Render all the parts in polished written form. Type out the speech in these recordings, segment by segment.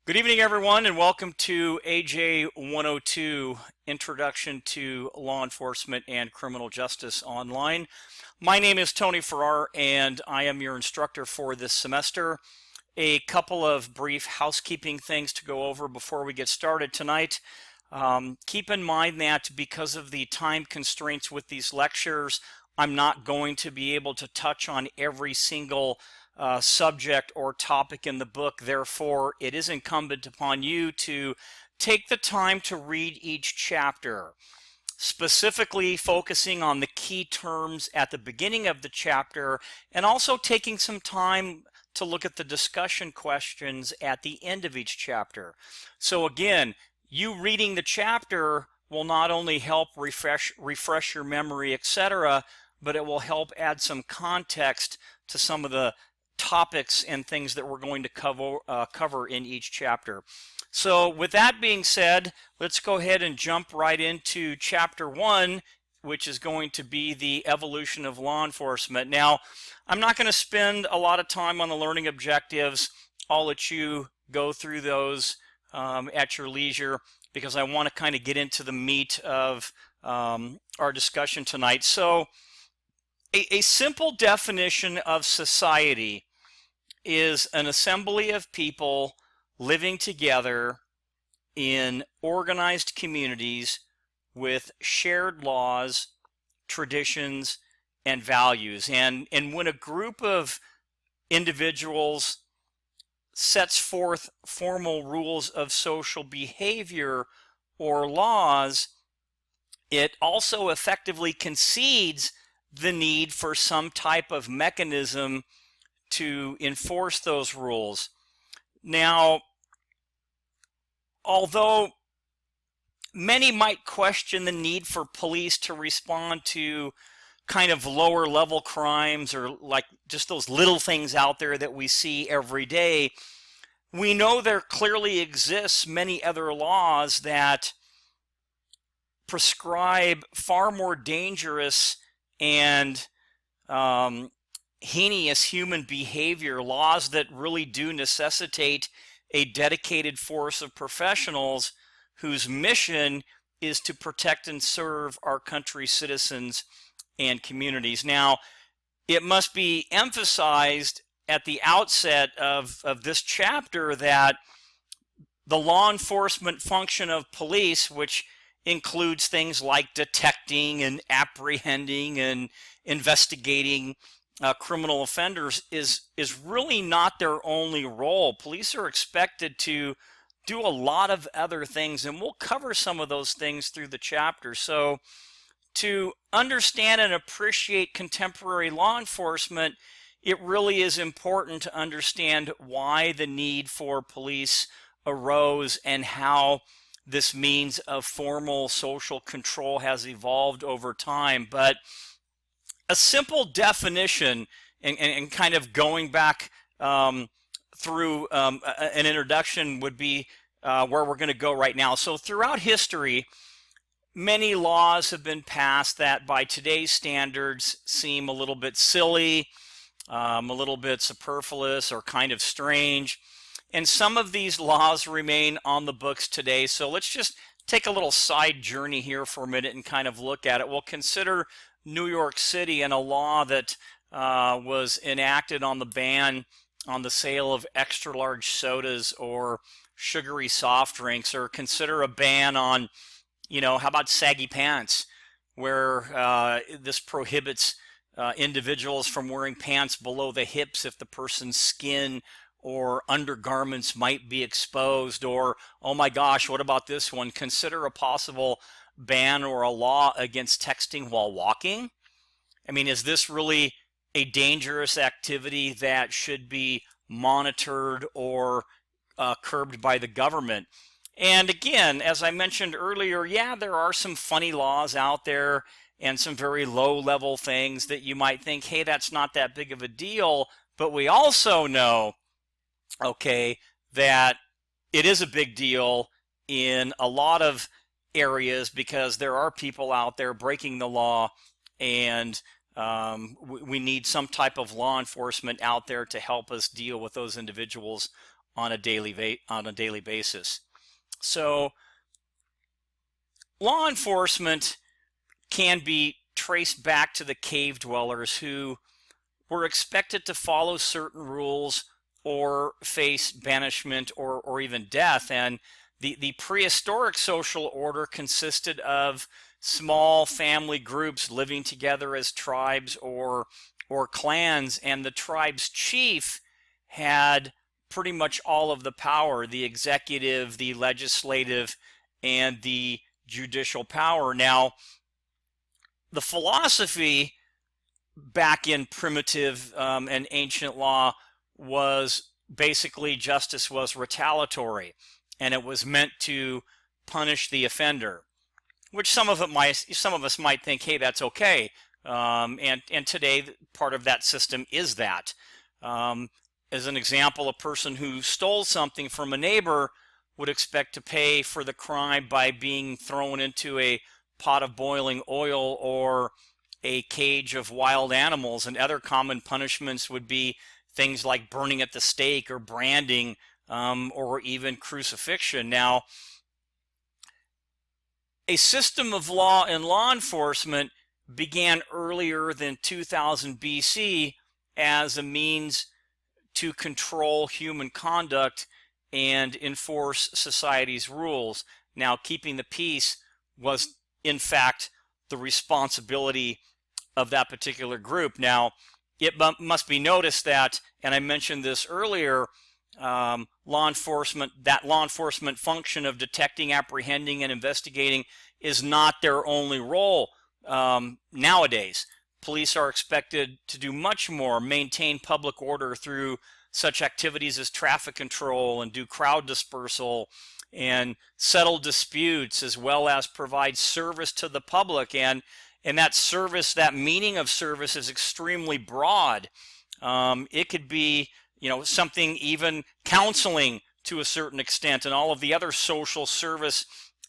Good evening, everyone, and welcome to AJ102, Introduction to Law Enforcement and Criminal Justice Online. My name is Tony Farrar, and I am your instructor for this semester. A couple of brief housekeeping things to go over before we get started tonight. Keep in mind that because of the time constraints with these lectures, I'm not going to be able to touch on every single subject or topic in the book. Therefore, it is incumbent upon you to take the time to read each chapter, specifically focusing on the key terms at the beginning of the chapter, and also taking some time to look at the discussion questions at the end of each chapter. So again, you reading the chapter will not only help refresh your memory, etc., but it will help add some context to some of the topics and things that we're going to cover in each chapter. So with that being said, let's go ahead and jump right into chapter 1, which is going to be the evolution of law enforcement. Now, I'm not going to spend a lot of time on the learning objectives. I'll let you go through those at your leisure, because I want to kind of get into the meat of our discussion tonight. So a simple definition of society is an assembly of people living together in organized communities with shared laws, traditions, and values. And when a group of individuals sets forth formal rules of social behavior or laws, it also effectively concedes the need for some type of mechanism to enforce those rules. Now, although many might question the need for police to respond to kind of lower level crimes, or like just those little things out there that we see every day, we know there clearly exists many other laws that prescribe far more dangerous and heinous human behavior, laws that really do necessitate a dedicated force of professionals whose mission is to protect and serve our country's citizens and communities. Now, it must be emphasized at the outset of this chapter that the law enforcement function of police, which includes things like detecting and apprehending and investigating criminal offenders, is really not their only role. Police are expected to do a lot of other things, and we'll cover some of those things through the chapter. So to understand and appreciate contemporary law enforcement, it really is important to understand why the need for police arose and how this means of formal social control has evolved over time. But a simple definition, and kind of going back through an introduction, would be where we're going to go right now. So throughout history, many laws have been passed that by today's standards seem a little bit silly, a little bit superfluous, or kind of strange. And some of these laws remain on the books today. So let's just take a little side journey here for a minute and kind of look at it. We'll consider New York City and a law that was enacted on the ban on the sale of extra large sodas or sugary soft drinks, or consider a ban on, how about saggy pants, where this prohibits individuals from wearing pants below the hips if the person's skin or undergarments might be exposed. Or, oh my gosh, what about this one? Consider a possible ban or a law against texting while walking. I mean, is this really a dangerous activity that should be monitored or curbed by the government? And again, as I mentioned earlier, yeah, there are some funny laws out there and some very low-level things that you might think, hey, that's not that big of a deal. But we also know, okay, that it is a big deal in a lot of areas, because there are people out there breaking the law, and we need some type of law enforcement out there to help us deal with those individuals on a daily basis. So law enforcement can be traced back to the cave dwellers who were expected to follow certain rules or face banishment or even death. And the prehistoric social order consisted of small family groups living together as tribes or clans, and the tribe's chief had pretty much all of the power, the executive, the legislative, and the judicial power. Now, the philosophy back in primitive and ancient law was basically justice was retaliatory, and it was meant to punish the offender, which some of us might think, hey, that's okay. And today part of that system is that. As an example, a person who stole something from a neighbor would expect to pay for the crime by being thrown into a pot of boiling oil or a cage of wild animals, and other common punishments would be things like burning at the stake or branding, or even crucifixion. Now, a system of law and law enforcement began earlier than 2000 BC as a means to control human conduct and enforce society's rules. Now, keeping the peace was, in fact, the responsibility of that particular group. Now, it must be noticed that, and I mentioned this earlier, law enforcement function of detecting, apprehending, and investigating is not their only role. Nowadays, police are expected to do much more, maintain public order through such activities as traffic control and do crowd dispersal and settle disputes, as well as provide service to the public. And that service, that meaning of service, is extremely broad. It could be, something, even counseling to a certain extent, and all of the other social service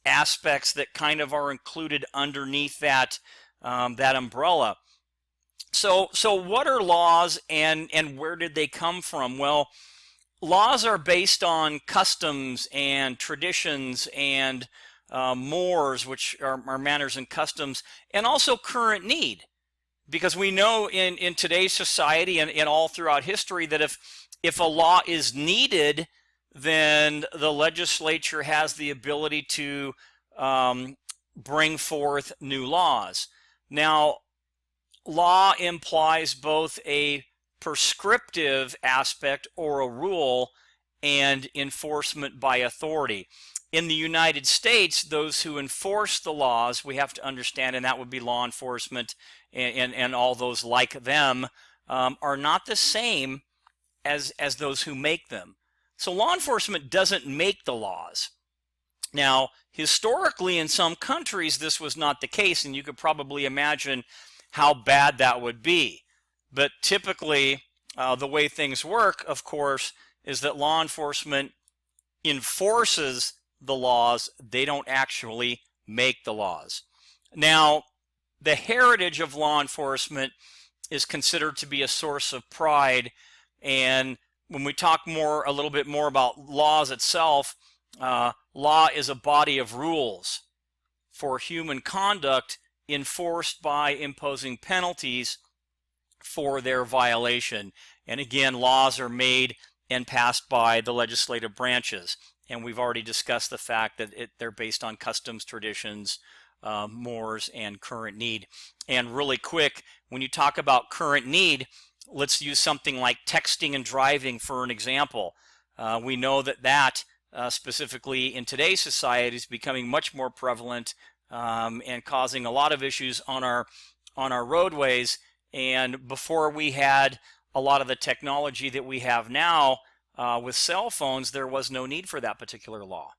aspects that kind of are included underneath that umbrella. So what are laws, and where did they come from? Well, laws are based on customs and traditions and mores, which are manners and customs, and also current need. Because we know in today's society and all throughout history that if a law is needed, then the legislature has the ability to bring forth new laws. Now, law implies both a prescriptive aspect or a rule and enforcement by authority. In the United States, those who enforce the laws, we have to understand, and that would be law enforcement and all those like them, are not the same as those who make them. So law enforcement doesn't make the laws. Now, historically, in some countries, this was not the case, and you could probably imagine how bad that would be. But typically, the way things work, of course, is that law enforcement enforces the laws. They don't actually make the laws. Now, the heritage of law enforcement is considered to be a source of pride, and when we talk a little bit more about laws itself, law is a body of rules for human conduct enforced by imposing penalties for their violation. And again, laws are made and passed by the legislative branches. And we've already discussed the fact that they're based on customs, traditions, mores, and current need. And really quick, when you talk about current need, let's use something like texting and driving for an example. We know that specifically in today's society is becoming much more prevalent and causing a lot of issues on our roadways. And before we had a lot of the technology that we have now with cell phones, there was no need for that particular law.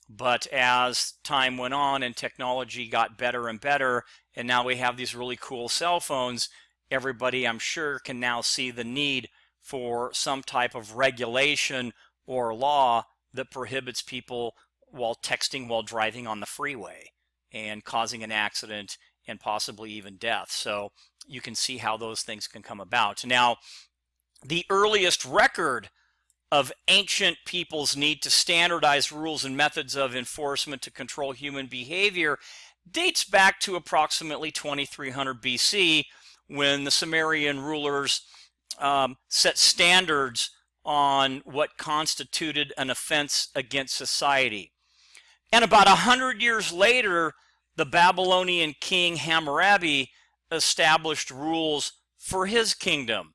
But as time went on and technology got better and better, and now we have these really cool cell phones, everybody, I'm sure, can now see the need for some type of regulation or law that prohibits people while texting while driving on the freeway and causing an accident and possibly even death. So you can see how those things can come about. Now, the earliest record of ancient people's need to standardize rules and methods of enforcement to control human behavior dates back to approximately 2300 BC, when the Sumerian rulers set standards on what constituted an offense against society. And about 100 years later, the Babylonian king Hammurabi established rules for his kingdom.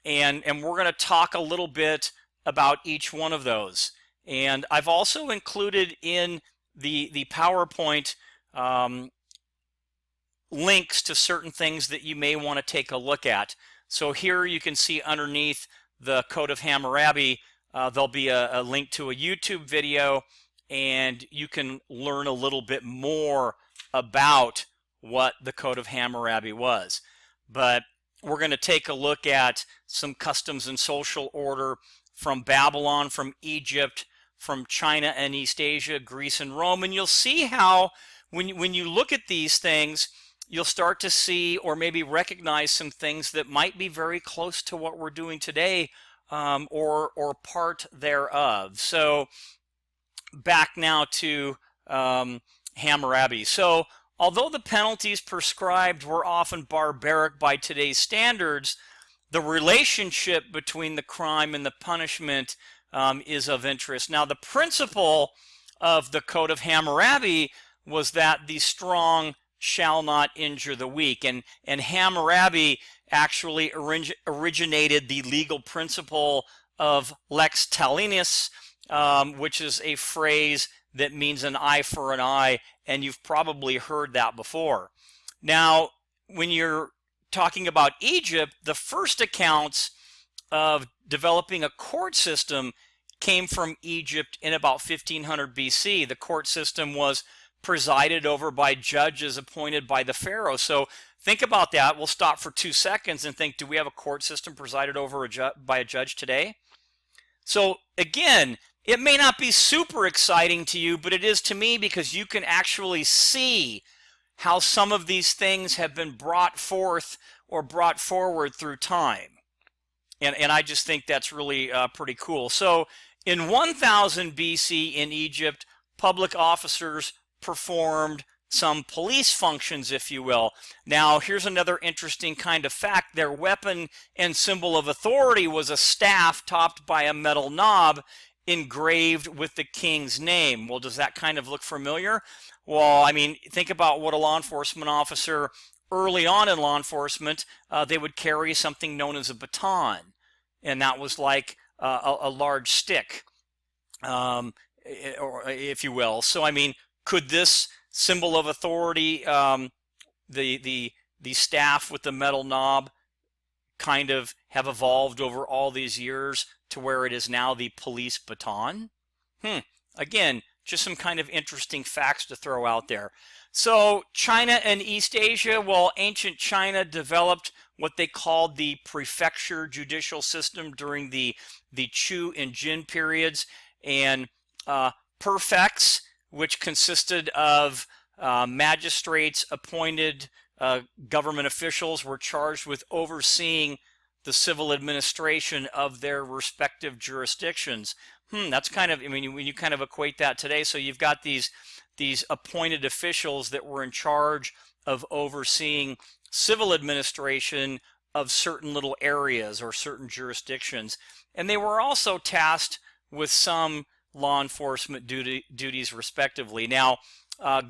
And we're going to talk a little bit about each one of those. And I've also included in the PowerPoint links to certain things that you may want to take a look at. So here you can see underneath the Code of Hammurabi, there'll be a link to a YouTube video, and you can learn a little bit more about what the Code of Hammurabi was. But we're going to take a look at some customs and social order from Babylon, from Egypt, from China and East Asia, Greece and Rome. And you'll see how when you look at these things, you'll start to see or maybe recognize some things that might be very close to what we're doing today, or part thereof. So back now to Hammurabi. So although the penalties prescribed were often barbaric by today's standards, the relationship between the crime and the punishment is of interest. Now, the principle of the Code of Hammurabi was that the strong shall not injure the weak. And Hammurabi actually originated the legal principle of lex talionis, which is a phrase that means an eye for an eye, and you've probably heard that before. Now, when you're talking about Egypt, the first accounts of developing a court system came from Egypt in about 1500 BC. The court system was presided over by judges appointed by the pharaoh. So think about that. We'll stop for 2 seconds and think, do we have a court system presided over by a judge today? So again, it may not be super exciting to you, but it is to me, because you can actually see how some of these things have been brought forth or brought forward through time. And I just think that's really pretty cool. So in 1000 BC in Egypt, public officers performed some police functions, if you will. Now, here's another interesting kind of fact. Their weapon and symbol of authority was a staff topped by a metal knob engraved with the king's name. Well, does that kind of look familiar? Well, I mean, think about what a law enforcement officer, early on in law enforcement, they would carry something known as a baton, and that was like a large stick, or if you will. So, I mean, could this symbol of authority, the staff with the metal knob, kind of have evolved over all these years to where it is now the police baton? Again, just some kind of interesting facts to throw out there. So China and East Asia, well, ancient China developed what they called the prefecture judicial system during the Chu and Jin periods, and prefects, which consisted of magistrates appointed government officials, were charged with overseeing the civil administration of their respective jurisdictions. That's kind of, I mean, when you kind of equate that today, so you've got these appointed officials that were in charge of overseeing civil administration of certain little areas or certain jurisdictions. And they were also tasked with some law enforcement duties respectively. Now,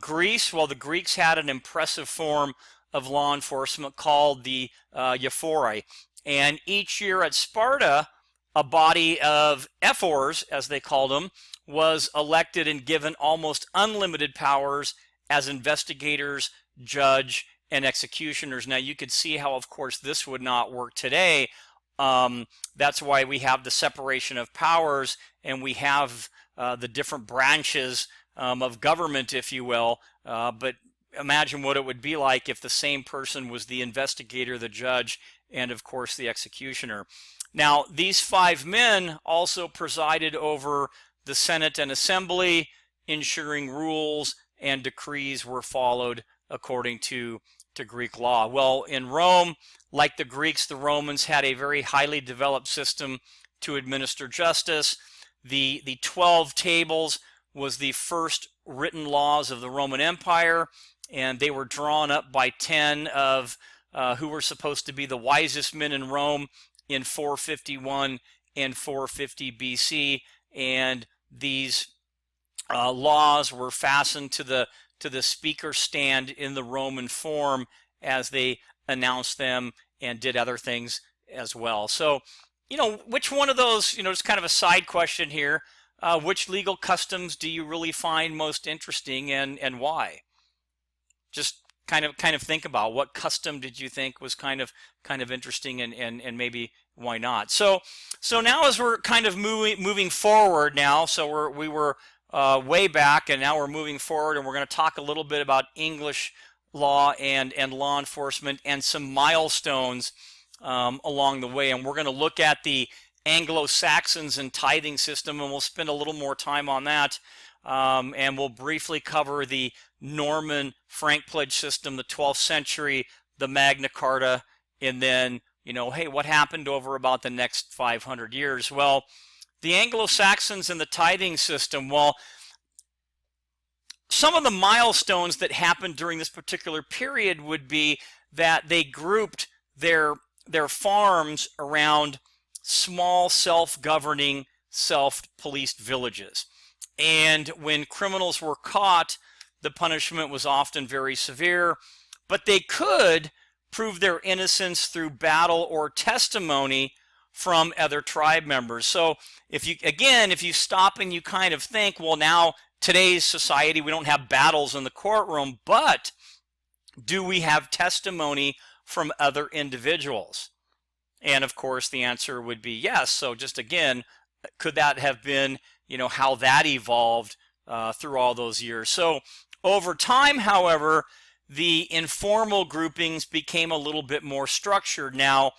Greece, well, the Greeks had an impressive form of law enforcement called the ephori. And each year at Sparta, a body of ephors, as they called them, was elected and given almost unlimited powers as investigators, judge, and executioners. Now, you could see how, of course, this would not work today. That's why we have the separation of powers, and we have the different branches of government, if you will. But imagine what it would be like if the same person was the investigator, the judge, and of course the executioner. Now, these 5 men also presided over the Senate and Assembly, ensuring rules and decrees were followed according to Greek law. Well, in Rome, like the Greeks, the Romans had a very highly developed system to administer justice. The 12 tables was the first written laws of the Roman Empire, and they were drawn up by 10 of who were supposed to be the wisest men in Rome in 451 and 450 BC, and these laws were fastened to the speaker stand in the Roman Forum as they announced them and did other things as well. So, which one of those, just kind of a side question here, which legal customs do you really find most interesting, and why? Just kind of think about what custom did you think was kind of interesting, and maybe why not. So now, as we're kind of moving forward now, so we were way back, and now we're moving forward, and we're going to talk a little bit about English law and law enforcement and some milestones along the way. And we're going to look at the Anglo-Saxons and tithing system, and we'll spend a little more time on that. And we'll briefly cover the Norman Frank Pledge system, the 12th century, the Magna Carta, and then, hey, what happened over about the next 500 years? Well, the Anglo-Saxons and the tithing system, well, some of the milestones that happened during this particular period would be that they grouped their farms around small self-governing, self-policed villages. And when criminals were caught, the punishment was often very severe, but they could prove their innocence through battle or testimony from other tribe members. So if you stop and you kind of think, well, now today's society, we don't have battles in the courtroom, but do we have testimony from other individuals? And of course, the answer would be yes. So just again, could that have been, how that evolved through all those years? So over time, however, the informal groupings became a little bit more structured. Now,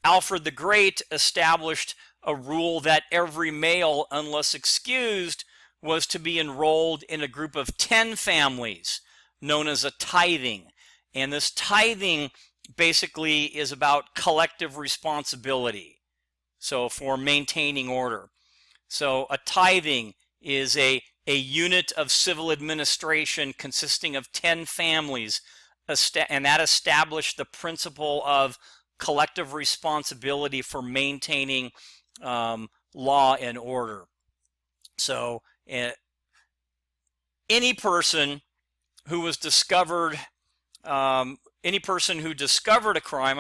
Alfred the Great established a rule that every male, unless excused, was to be enrolled in a group of 10 families known as a tithing. And this tithing basically is about collective responsibility, so for maintaining order. So a tithing is a unit of civil administration consisting of 10 families, and that established the principle of collective responsibility for maintaining law and order. So any person who was discovered, any person who discovered a crime,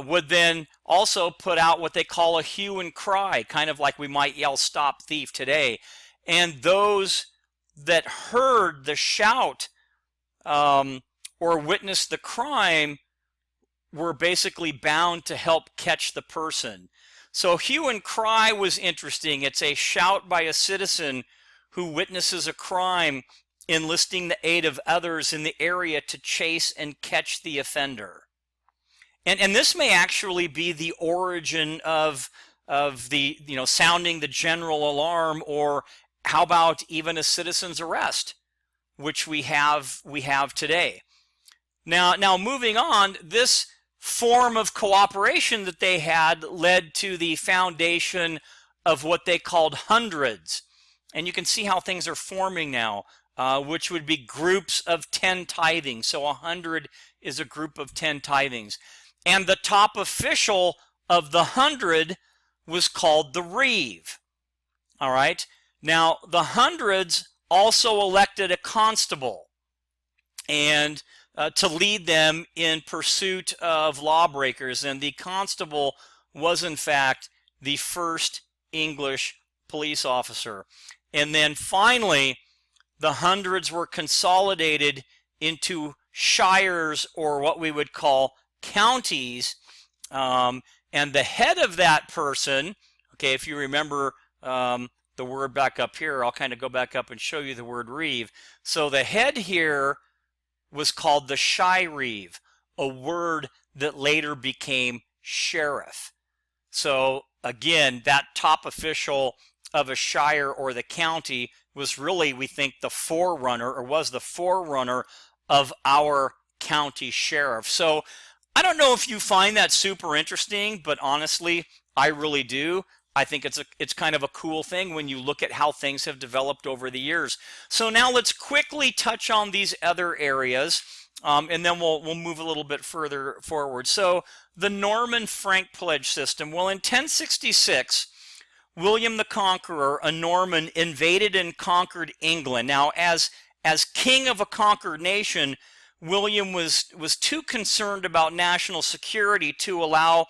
would then also put out what they call a hue and cry, kind of like we might yell "stop thief" today. And those that heard the shout or witnessed the crime were basically bound to help catch the person. So hue and cry was interesting. It's a shout by a citizen who witnesses a crime, enlisting the aid of others in the area to chase and catch the offender. And this may actually be the origin of the, sounding the general alarm, or how about even a citizen's arrest, which we have today. Now moving on, this form of cooperation that they had led to the foundation of what they called hundreds. And you can see how things are forming now, which would be groups of 10 tithings. So 100 is a group of 10 tithings. And the top official of the 100 was called the reeve. All right. Now, the hundreds also elected a constable and to lead them in pursuit of lawbreakers. And the constable was, in fact, the first English police officer. And then finally, the hundreds were consolidated into shires, or what we would call counties. And the head of that person, okay, if you remember the word back up here, I'll kind of go back up and show you the word reeve. So the head here was called the shire-reeve, a word that later became sheriff. So again, that top official of a shire or the county was really, we think, the forerunner, or was the forerunner of our county sheriff. So I don't know if you find that super interesting, but honestly, I really do. I think it's kind of a cool thing when you look at how things have developed over the years. So now let's quickly touch on these other areas, and then we'll move a little bit further forward. So the Norman Frank Pledge system. Well, in 1066, William the Conqueror, a Norman, invaded and conquered England. Now, as king of a conquered nation, William was too concerned about national security to allow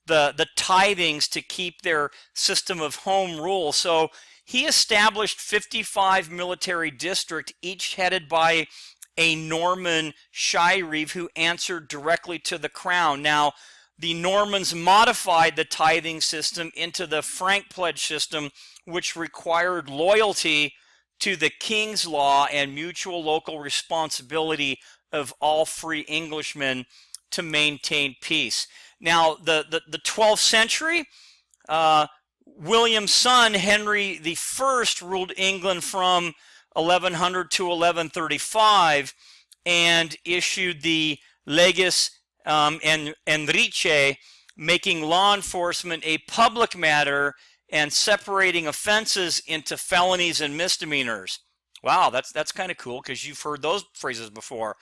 the tithings to keep their system of home rule. So he established 55 military districts, each headed by a Norman shire who answered directly to the crown. Now, the Normans modified the tithing system into the Frank Pledge system, which required loyalty to the king's law and mutual local responsibility of all free Englishmen to maintain peace. Now, the 12th century, William's son, Henry I, ruled England from 1100 to 1135 and issued the Legis Enrique, making law enforcement a public matter and separating offenses into felonies and misdemeanors. Wow, that's kind of cool because you've heard those phrases before.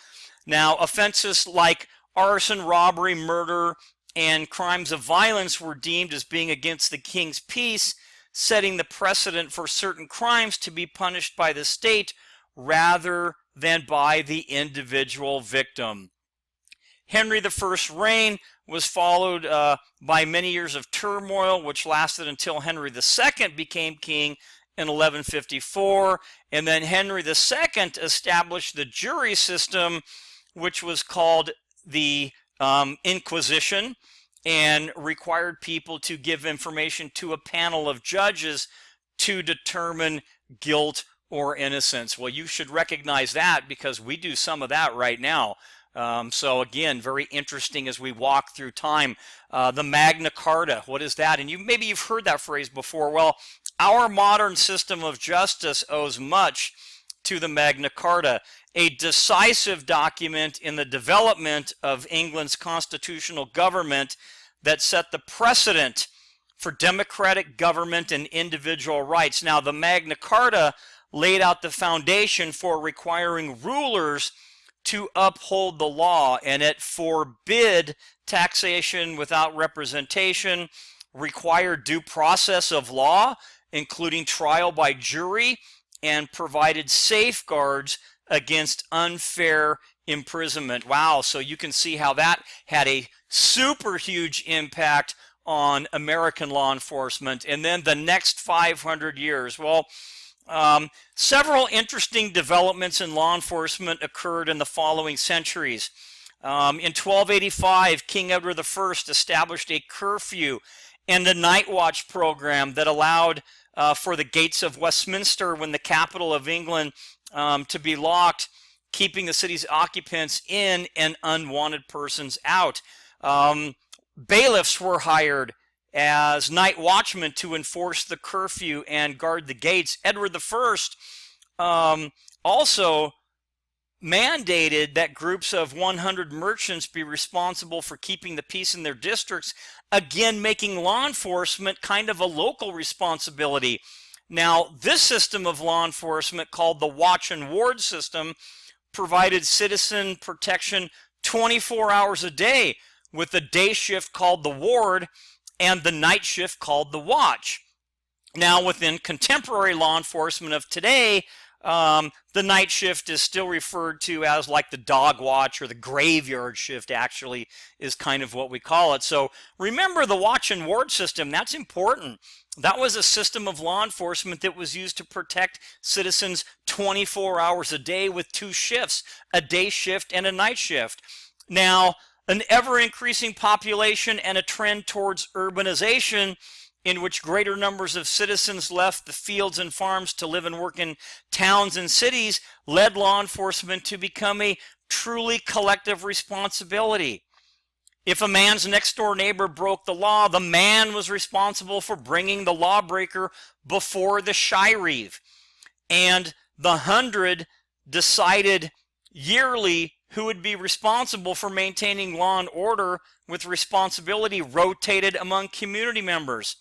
Now, offenses like arson, robbery, murder, and crimes of violence were deemed as being against the king's peace, setting the precedent for certain crimes to be punished by the state rather than by the individual victim. Henry I's reign was followed by many years of turmoil, which lasted until Henry II became king in 1154, and then Henry II established the jury system, which was called the Inquisition, and required people to give information to a panel of judges to determine guilt or innocence. Well, you should recognize that because we do some of that right now. So again, very interesting as we walk through time. The Magna Carta, what is that? And maybe you've heard that phrase before. Well, our modern system of justice owes much to the Magna Carta, a decisive document in the development of England's constitutional government that set the precedent for democratic government and individual rights. Now, the Magna Carta laid out the foundation for requiring rulers to uphold the law, and it forbid taxation without representation, required due process of law, including trial by jury, and provided safeguards against unfair imprisonment. Wow, so you can see how that had a super huge impact on American law enforcement. And then the next 500 years, well, several interesting developments in law enforcement occurred in the following centuries. In 1285, King Edward I established a curfew and a night watch program that allowed for the gates of Westminster, when the capital of England, to be locked, keeping the city's occupants in and unwanted persons out. Bailiffs were hired as night watchmen to enforce the curfew and guard the gates. Edward I also mandated that groups of 100 merchants be responsible for keeping the peace in their districts, again making law enforcement kind of a local responsibility. Now, this system of law enforcement, called the watch and ward system, provided citizen protection 24 hours a day, with the day shift called the ward and the night shift called the watch. Now, within contemporary law enforcement of today, the night shift is still referred to as like the dog watch, or the graveyard shift actually is kind of what we call it. So remember the watch and ward system, that's important. That was a system of law enforcement that was used to protect citizens 24 hours a day with two shifts, a day shift and a night shift. Now, an ever-increasing population and a trend towards urbanization, in which greater numbers of citizens left the fields and farms to live and work in towns and cities, led law enforcement to become a truly collective responsibility. If a man's next-door neighbor broke the law, the man was responsible for bringing the lawbreaker before the shire, and the 100 decided yearly who would be responsible for maintaining law and order, with responsibility rotated among community members.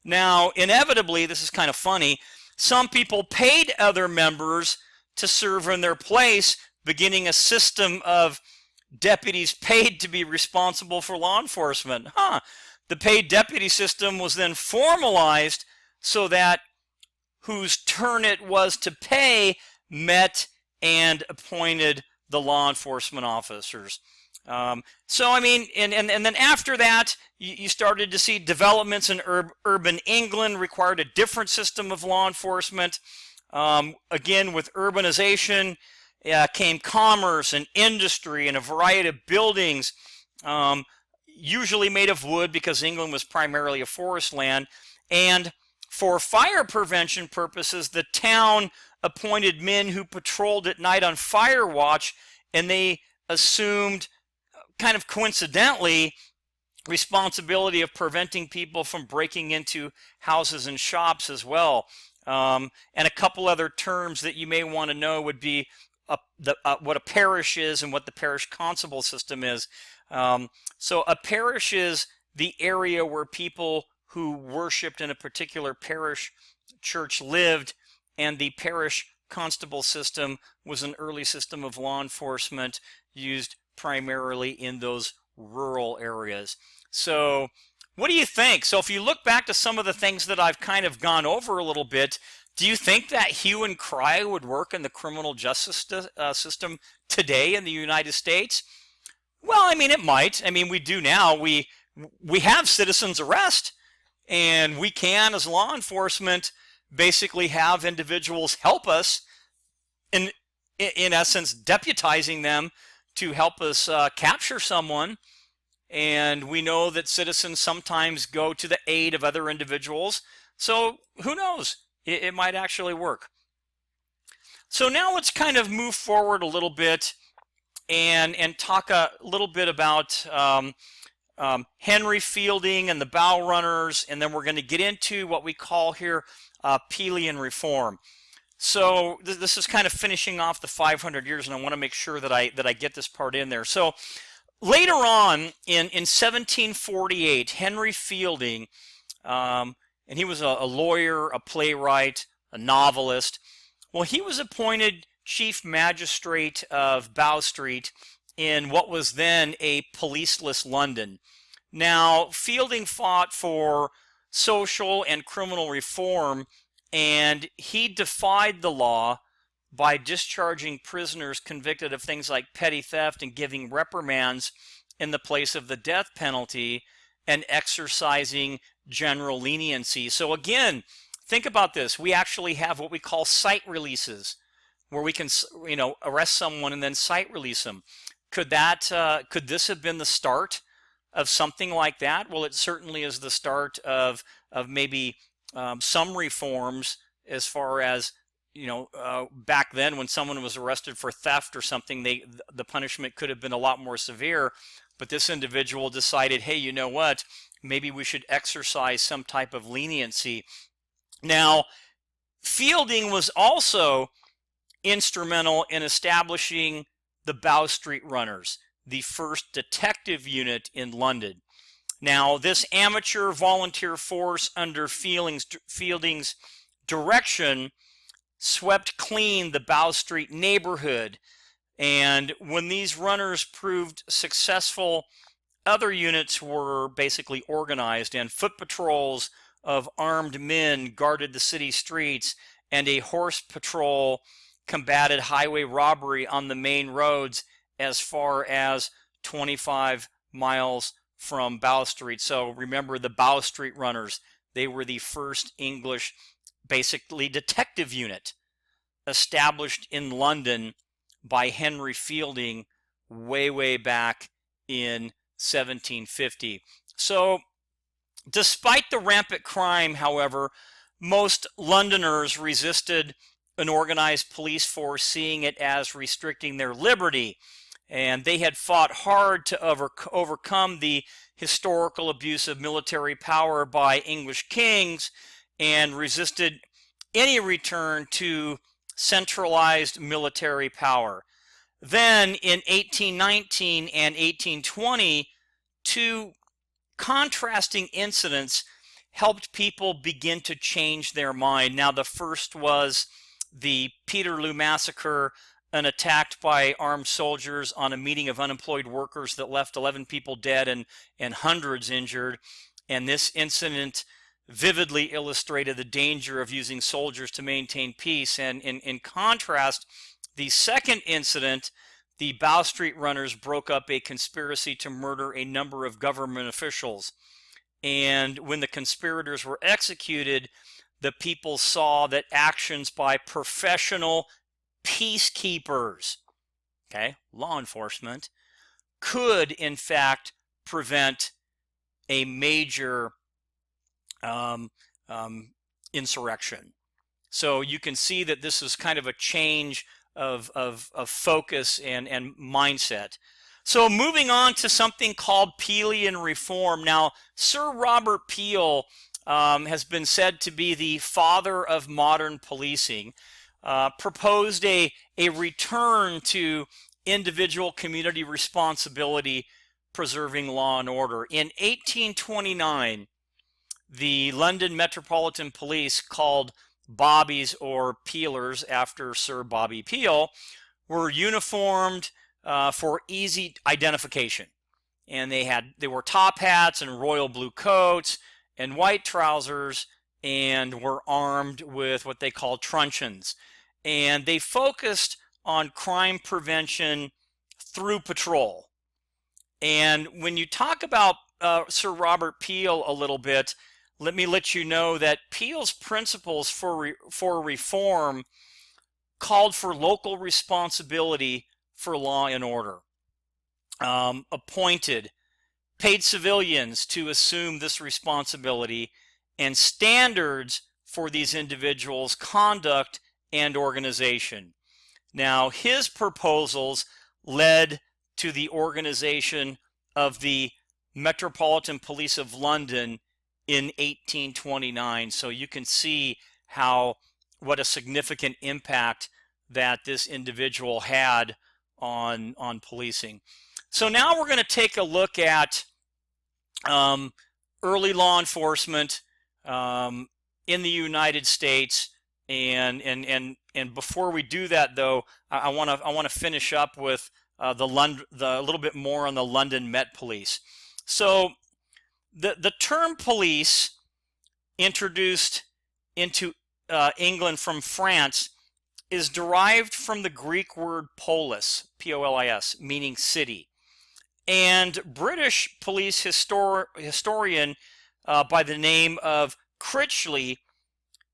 Now, inevitably, this is kind of funny, some people paid other members to serve in their place, beginning a system of deputies paid to be responsible for law enforcement. The paid deputy system was then formalized so that whose turn it was to pay met and appointed the law enforcement officers. So, I mean, and then after that, you started to see developments in urban England required a different system of law enforcement. Again, with urbanization came commerce and industry and a variety of buildings, usually made of wood because England was primarily a forest land. And for fire prevention purposes, the town appointed men who patrolled at night on fire watch, and they assumed, kind of coincidentally, responsibility of preventing people from breaking into houses and shops as well. And a couple other terms that you may want to know would be what a parish is and what the parish constable system is. So a parish is the area where people who worshipped in a particular parish church lived, and the parish constable system was an early system of law enforcement used primarily in those rural areas. So what do you think? So if you look back to some of the things that I've kind of gone over a little bit, do you think that hue and cry would work in the criminal justice system today in the United States? Well, I mean, it might. I mean, we do now. We have citizens arrest, and we can, as law enforcement, basically have individuals help us, in essence, deputizing them to help us capture someone. And we know that citizens sometimes go to the aid of other individuals. So who knows? It might actually work. So now let's kind of move forward a little bit and talk a little bit about Henry Fielding and the bow runners, and then we're going to get into what we call here Pelian reform. So this is kind of finishing off the 500 years, and I want to make sure that I get this part in there. So later on in 1748, Henry Fielding, and he was a lawyer, a playwright, a novelist. Well, he was appointed chief magistrate of Bow Street in what was then a policeless London. Now, Fielding fought for social and criminal reform, and he defied the law by discharging prisoners convicted of things like petty theft and giving reprimands in the place of the death penalty, and exercising general leniency. So again, think about this. We actually have what we call cite releases, where we can, arrest someone and then cite release them. Could this have been the start of something like that? Well, it certainly is the start of maybe some reforms, as far as back then when someone was arrested for theft or something, the punishment could have been a lot more severe. But this individual decided, hey, you know what? Maybe we should exercise some type of leniency. Now, Fielding was also instrumental in establishing the Bow Street Runners, the first detective unit in London. Now, this amateur volunteer force under Fielding's direction swept clean the Bow Street neighborhood, and when these runners proved successful, other units were basically organized, and foot patrols of armed men guarded the city streets, and a horse patrol combated highway robbery on the main roads as far as 25 miles from Bow Street. So remember, the Bow Street Runners, they were the first English, basically, detective unit established in London by Henry Fielding way back in 1750. So despite the rampant crime, however, most Londoners resisted an organized police force, seeing it as restricting their liberty. And they had fought hard to overcome the historical abuse of military power by English kings, and resisted any return to centralized military power. Then in 1819 and 1820, two contrasting incidents helped people begin to change their mind. Now, the first was the Peterloo Massacre, an attack by armed soldiers on a meeting of unemployed workers that left 11 people dead and hundreds injured. And this incident vividly illustrated the danger of using soldiers to maintain peace. And in contrast, the second incident, the Bow Street runners broke up a conspiracy to murder a number of government officials. And when the conspirators were executed, the people saw that actions by professional peacekeepers, okay, law enforcement, could in fact prevent a major insurrection. So you can see that this is kind of a change of focus and mindset. So moving on to something called Peelian reform. Now, Sir Robert Peel has been said to be the father of modern policing, proposed a return to individual community responsibility preserving law and order. In 1829, the London Metropolitan Police, called Bobbies or Peelers after Sir Bobby Peel, were uniformed for easy identification. And they wore top hats and royal blue coats and white trousers, and were armed with what they called truncheons. And they focused on crime prevention through patrol. And when you talk about Sir Robert Peel a little bit, let me let you know that Peel's principles for reform called for local responsibility for law and order, appointed paid civilians to assume this responsibility, and standards for these individuals' conduct and organization. Now, his proposals led to the organization of the Metropolitan Police of London in 1829. So you can see what a significant impact that this individual had on policing. So now we're going to take a look at early law enforcement in the United States, and before we do that, though, I want to finish up with a little bit more on the London Met Police. So the term police, introduced into England from France, is derived from the Greek word polis, P-O-L-I-S, meaning city. And British police historian by the name of Critchley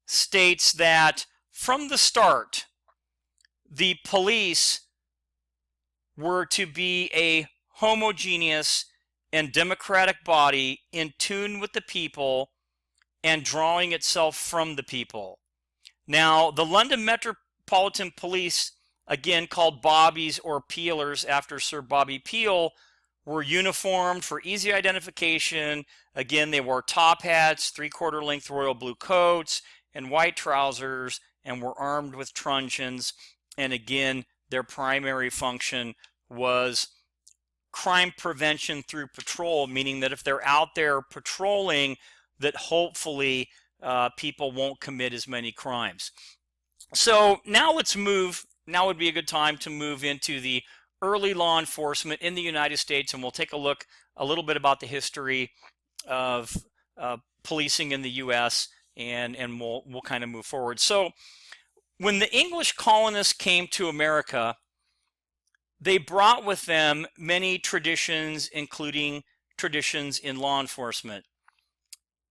states that from the start, the police were to be a homogeneous and democratic body in tune with the people and drawing itself from the people. Now, the London Metropolitan Police, again called Bobbies or Peelers after Sir Bobby Peel, were uniformed for easy identification. Again, they wore top hats, three-quarter length royal blue coats, and white trousers, and were armed with truncheons. And again, their primary function was crime prevention through patrol, meaning that if they're out there patrolling, that hopefully people won't commit as many crimes. So now let's move. Now would be a good time to move into the early law enforcement in the United States, and we'll take a look a little bit about the history of policing in the U.S. and we'll kind of move forward. So when the English colonists came to America, they brought with them many traditions, including traditions in law enforcement.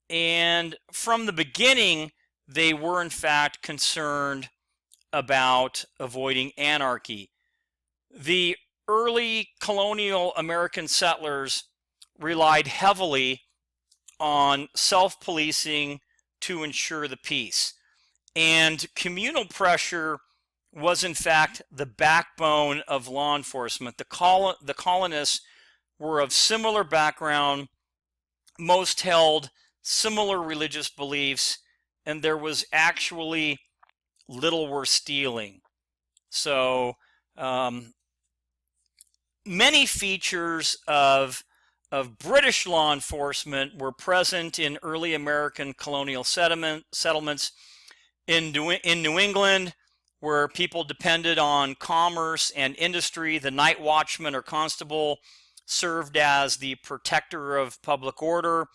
And from the beginning, they were in fact concerned about avoiding anarchy. The early colonial American settlers relied heavily on self-policing to ensure the peace. And communal pressure was in fact the backbone of law enforcement. The colonists were of similar background, most held similar religious beliefs, and there was actually little worth stealing. So many features of British law enforcement were present in early American colonial settlements in New England, where people depended on commerce and industry. The night watchman or constable served as the protector of public order.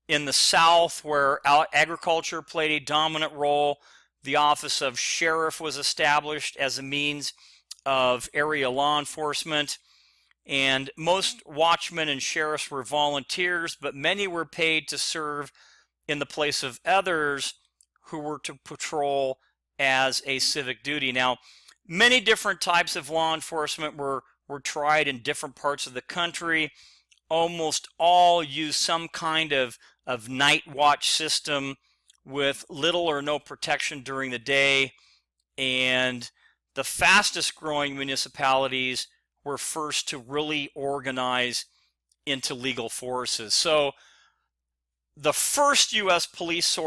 In the South, where agriculture played a dominant role, the office of sheriff was established as a means of area law enforcement. And most watchmen and sheriffs were volunteers, but many were paid to serve in the place of others who were to patrol as a civic duty. Now, many different types of law enforcement were tried in different parts of the country. Almost all used some kind of night watch system with little or no protection during the day. And the fastest growing municipalities were first to really organize into legal forces. So the first U.S. police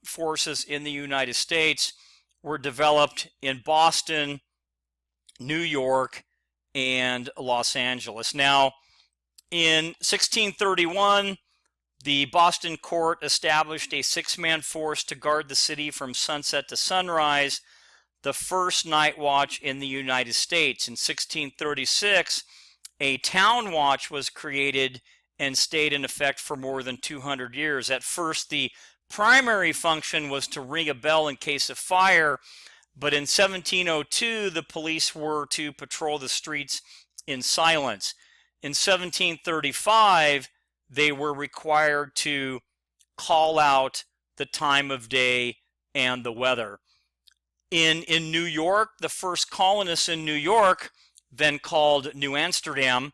forces in the United States were developed in Boston, New York, and Los Angeles. Now, in 1631, the Boston court established a six-man force to guard the city from sunset to sunrise, the first night watch in the United States. In 1636, a town watch was created and stayed in effect for more than 200 years. At first, the primary function was to ring a bell in case of fire, but in 1702, the police were to patrol the streets in silence. In 1735, they were required to call out the time of day and the weather. In New York, the first colonists in New York, then called New Amsterdam,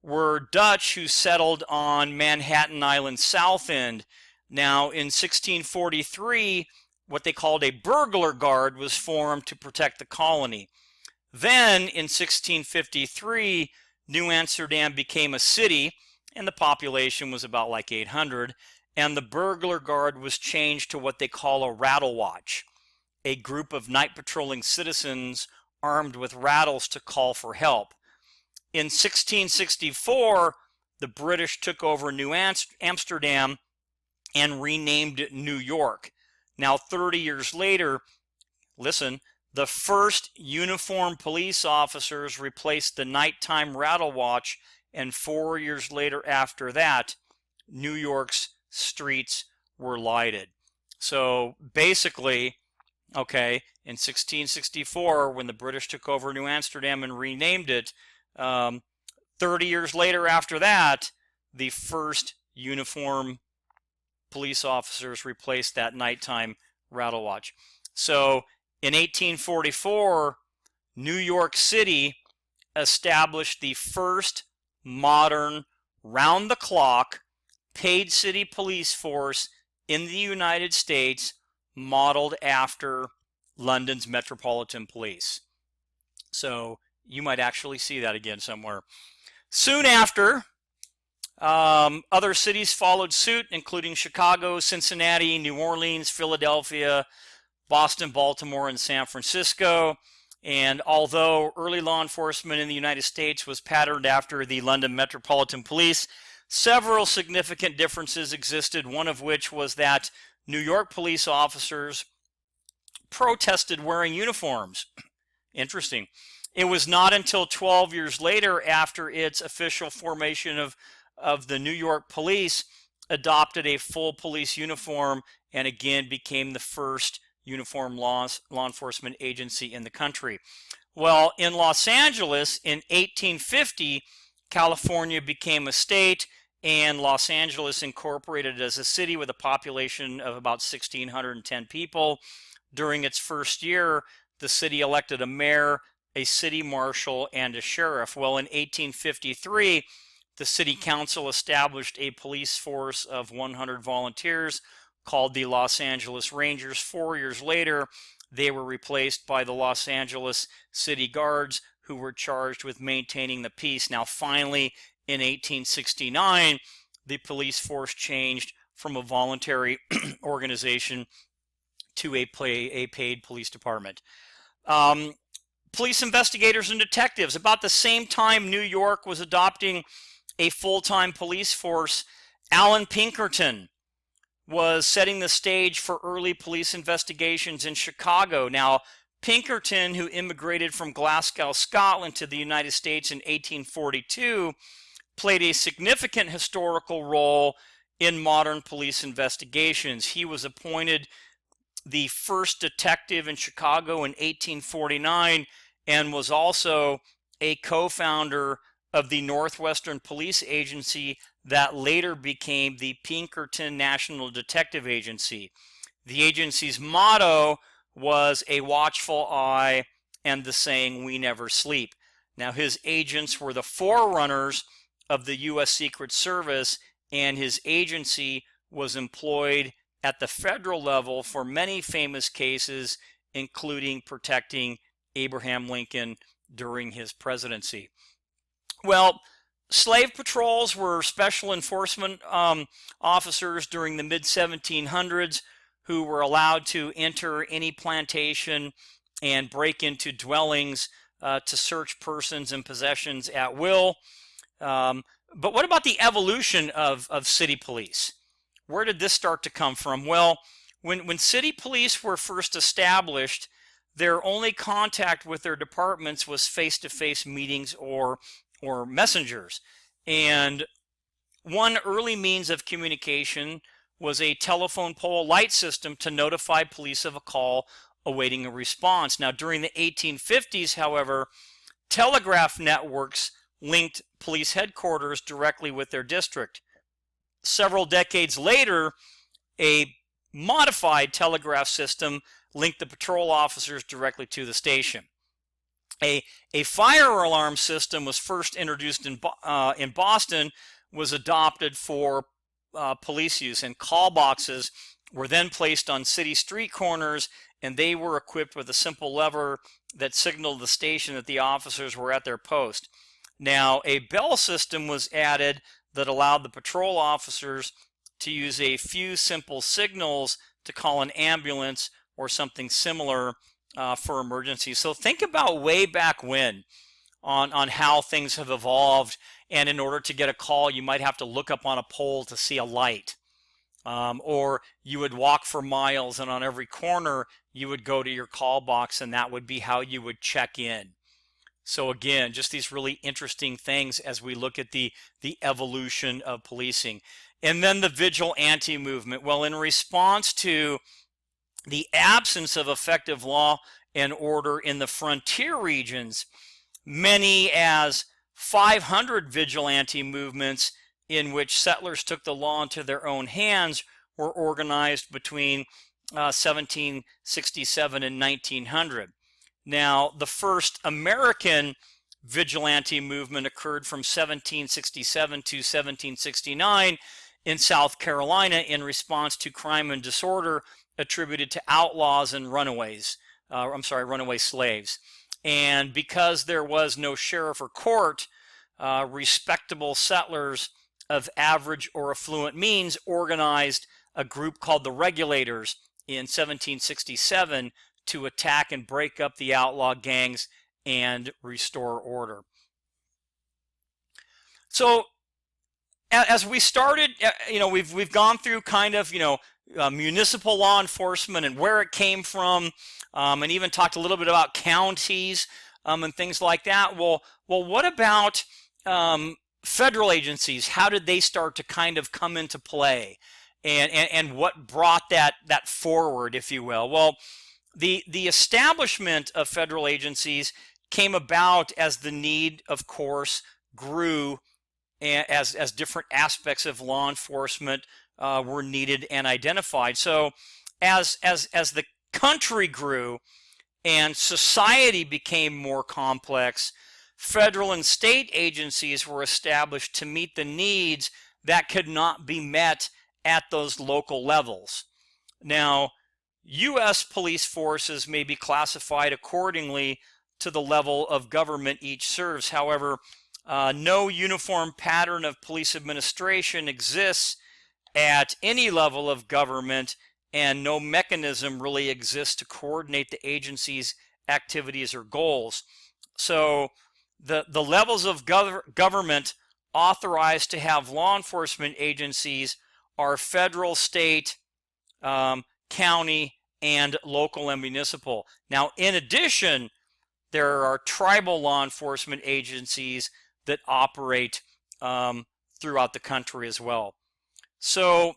were Dutch who settled on Manhattan Island's south end. Now, in 1643, what they called a burglar guard was formed to protect the colony. Then, in 1653, New Amsterdam became a city, and the population was about like 800, and the burglar guard was changed to what they call a rattle watch, a group of night patrolling citizens armed with rattles to call for help. In 1664, the British took over New Amsterdam and renamed it New York. Now, 30 years later, listen, the first uniformed police officers replaced the nighttime rattle watch, and 4 years later after that, New York's streets were lighted. So basically, okay, in 1664, when the British took over New Amsterdam and renamed it, 30 years later after that, the first uniform police officers replaced that nighttime rattle watch. So in 1844, New York City established the first modern, round-the-clock, paid city police force in the United States, modeled after London's Metropolitan Police. So you might actually see that again somewhere. Soon after, other cities followed suit, including Chicago, Cincinnati, New Orleans, Philadelphia, Boston, Baltimore, and San Francisco. And although early law enforcement in the United States was patterned after the London Metropolitan Police, several significant differences existed, one of which was that New York police officers protested wearing uniforms. Interesting. It was not until 12 years later, after its official formation of the New York Police, adopted a full police uniform and again became the first uniform law enforcement agency in the country. Well, in Los Angeles in 1850, California became a state, and Los Angeles incorporated as a city with a population of about 1,610 people. During its first year, the city elected a mayor, a city marshal, and a sheriff. Well, in 1853, the city council established a police force of 100 volunteers called the Los Angeles Rangers. 4 years later, they were replaced by the Los Angeles City Guards, who were charged with maintaining the peace. Now, finally, in 1869, the police force changed from a voluntary organization to a paid police department. police investigators and detectives. About the same time New York was adopting a full-time police force, Alan Pinkerton was setting the stage for early police investigations in Chicago. Now, Pinkerton, who immigrated from Glasgow, Scotland to the United States in 1842, played a significant historical role in modern police investigations. He was appointed the first detective in Chicago in 1849 and was also a co-founder of the Northwestern Police Agency that later became the Pinkerton National Detective Agency. The agency's motto was a watchful eye and the saying, "We never sleep." Now, his agents were the forerunners of the U.S. Secret Service, and his agency was employed at the federal level for many famous cases, including protecting Abraham Lincoln during his presidency. Well, slave patrols were special enforcement officers during the mid-1700s who were allowed to enter any plantation and break into dwellings to search persons and possessions at will. But what about the evolution of city police? Where did this start to come from? Well, when city police were first established, their only contact with their departments was face-to-face meetings or messengers. And one early means of communication was a telephone pole light system to notify police of a call awaiting a response. Now, during the 1850s, however, telegraph networks linked police headquarters directly with their district. Several decades later, a modified telegraph system linked the patrol officers directly to the station. A fire alarm system was first introduced in Boston, was adopted for police use, and call boxes were then placed on city street corners, and they were equipped with a simple lever that signaled the station that the officers were at their post. Now, a bell system was added that allowed the patrol officers to use a few simple signals to call an ambulance or something similar for emergencies. So think about way back when on how things have evolved, and in order to get a call, you might have to look up on a pole to see a light. Or you would walk for miles, and on every corner you would go to your call box, and that would be how you would check in. So again, just these really interesting things as we look at the evolution of policing. And then the vigilante movement. Well, in response to the absence of effective law and order in the frontier regions, many as 500 vigilante movements in which settlers took the law into their own hands were organized between 1767 and 1900. Now, the first American vigilante movement occurred from 1767 to 1769 in South Carolina in response to crime and disorder attributed to outlaws and runaway slaves. And because there was no sheriff or court, respectable settlers of average or affluent means organized a group called the Regulators in 1767 to attack and break up the outlaw gangs and restore order. So as we started, we've gone through kind of, municipal law enforcement and where it came from, and even talked a little bit about counties and things like that. Well, what about federal agencies? How did they start to kind of come into play, and what brought that forward, if you will? Well, the establishment of federal agencies came about as the need, of course, grew as different aspects of law enforcement were needed and identified. So as the country grew and society became more complex, federal and state agencies were established to meet the needs that could not be met at those local levels. Now, U.S. police forces may be classified accordingly to the level of government each serves. However, no uniform pattern of police administration exists at any level of government, and no mechanism really exists to coordinate the agency's activities or goals. So the levels of government authorized to have law enforcement agencies are federal, state, county, and local and municipal. Now, in addition, there are tribal law enforcement agencies that operate throughout the country as well. So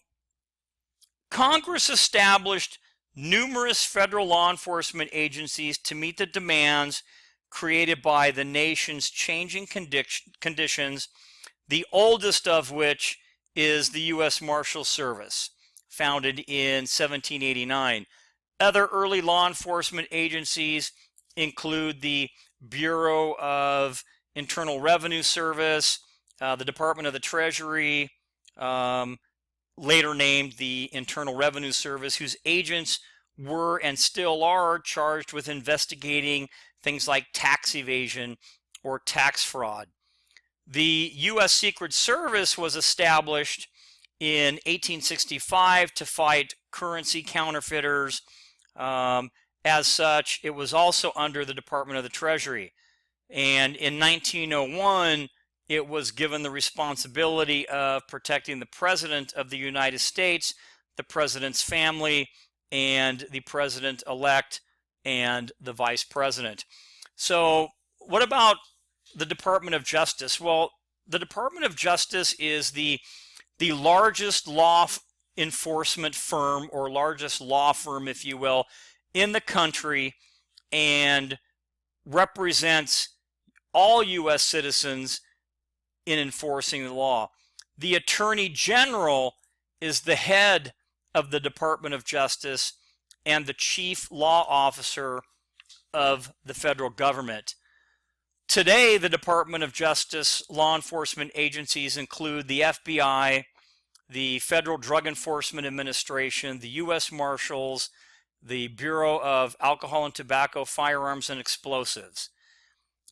Congress established numerous federal law enforcement agencies to meet the demands created by the nation's changing conditions, the oldest of which is the U.S. Marshal Service, founded in 1789. Other early law enforcement agencies include the Bureau of Internal Revenue Service, the Department of the Treasury, later named the Internal Revenue Service, whose agents were and still are charged with investigating things like tax evasion or tax fraud. The U.S. Secret Service was established in 1865 to fight currency counterfeiters. As such, it was also under the Department of the Treasury. And in 1901, it was given the responsibility of protecting the President of the United States, the President's family, and the President-elect and the Vice President. So what about the Department of Justice? Well, the Department of Justice is the largest law enforcement firm, or largest law firm, if you will, in the country, and represents all U.S. citizens in enforcing the law. The Attorney General is the head of the Department of Justice and the chief law officer of the federal government. Today, the Department of Justice law enforcement agencies include the FBI, the Federal Drug Enforcement Administration, the U.S. Marshals, the Bureau of Alcohol and Tobacco, Firearms, and Explosives.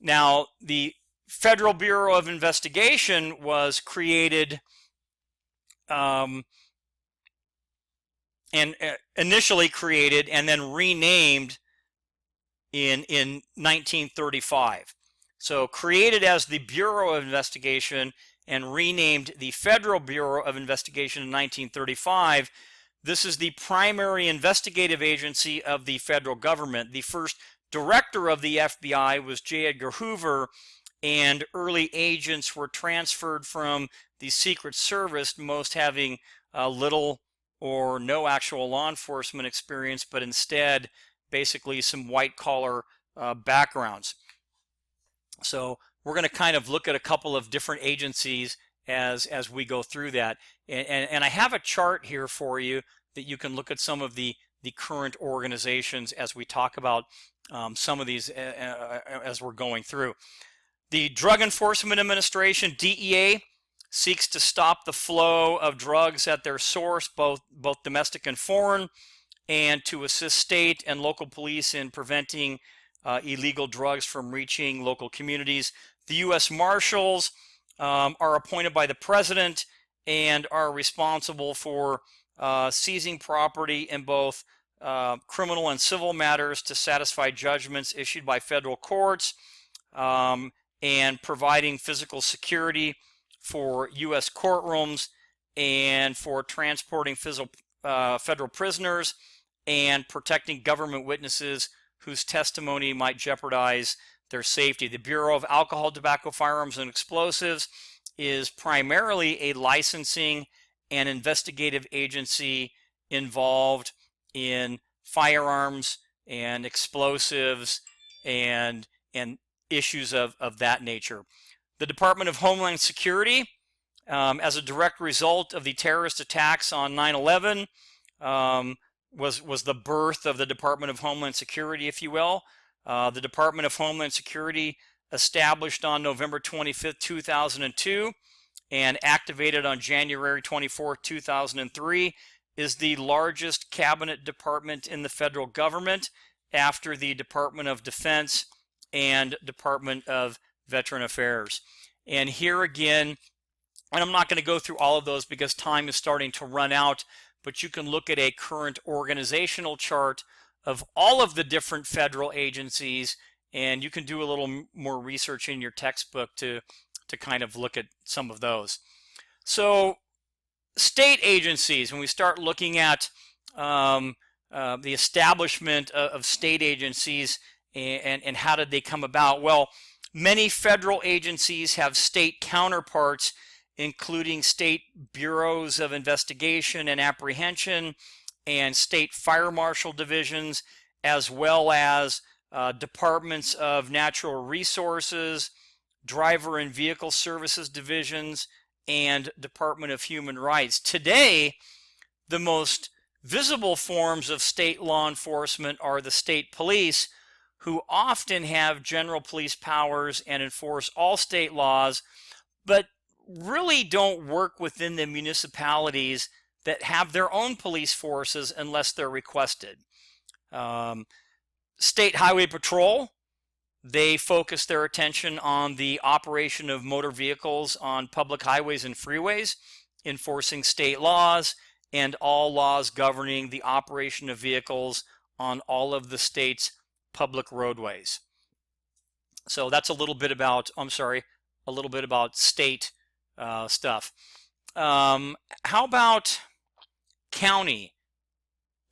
Now, the Federal Bureau of Investigation was created initially created and then renamed in 1935. So created as the Bureau of Investigation and renamed the Federal Bureau of Investigation in 1935. This is the primary investigative agency of the federal government. The first director of the FBI was J. Edgar Hoover, and early agents were transferred from the Secret Service, most having little or no actual law enforcement experience, but instead basically some white-collar backgrounds. So we're going to kind of look at a couple of different agencies as we go through that. And I have a chart here for you that you can look at some of the current organizations as we talk about some of these as we're going through. The Drug Enforcement Administration, DEA, seeks to stop the flow of drugs at their source, both domestic and foreign, and to assist state and local police in preventing illegal drugs from reaching local communities. The U.S. Marshals are appointed by the President and are responsible for seizing property in both criminal and civil matters to satisfy judgments issued by federal courts, and providing physical security for U.S. courtrooms and for transporting federal prisoners and protecting government witnesses whose testimony might jeopardize their safety. The Bureau of Alcohol, Tobacco, Firearms, and Explosives is primarily a licensing and investigative agency involved in firearms and explosives and issues of that nature. The Department of Homeland Security, as a direct result of the terrorist attacks on 9/11, was the birth of the Department of Homeland Security, if you will. The Department of Homeland Security, established on November 25th, 2002, and activated on January 24th, 2003, is the largest cabinet department in the federal government after the Department of Defense and Department of Veteran Affairs. And here again, and I'm not going to go through all of those because time is starting to run out, but you can look at a current organizational chart of all of the different federal agencies, and you can do a little more research in your textbook to kind of look at some of those. So state agencies, when we start looking at the establishment of state agencies and how did they come about? Well, many federal agencies have state counterparts, including state bureaus of investigation and apprehension and state fire marshal divisions, as well as departments of natural resources, driver and vehicle services divisions, and Department of Human Rights. Today, the most visible forms of state law enforcement are the state police, who often have general police powers and enforce all state laws, but really don't work within the municipalities that have their own police forces unless they're requested. State Highway Patrol, they focus their attention on the operation of motor vehicles on public highways and freeways, enforcing state laws and all laws governing the operation of vehicles on all of the state's public roadways. So that's a little bit about, a little bit about state stuff. How about county?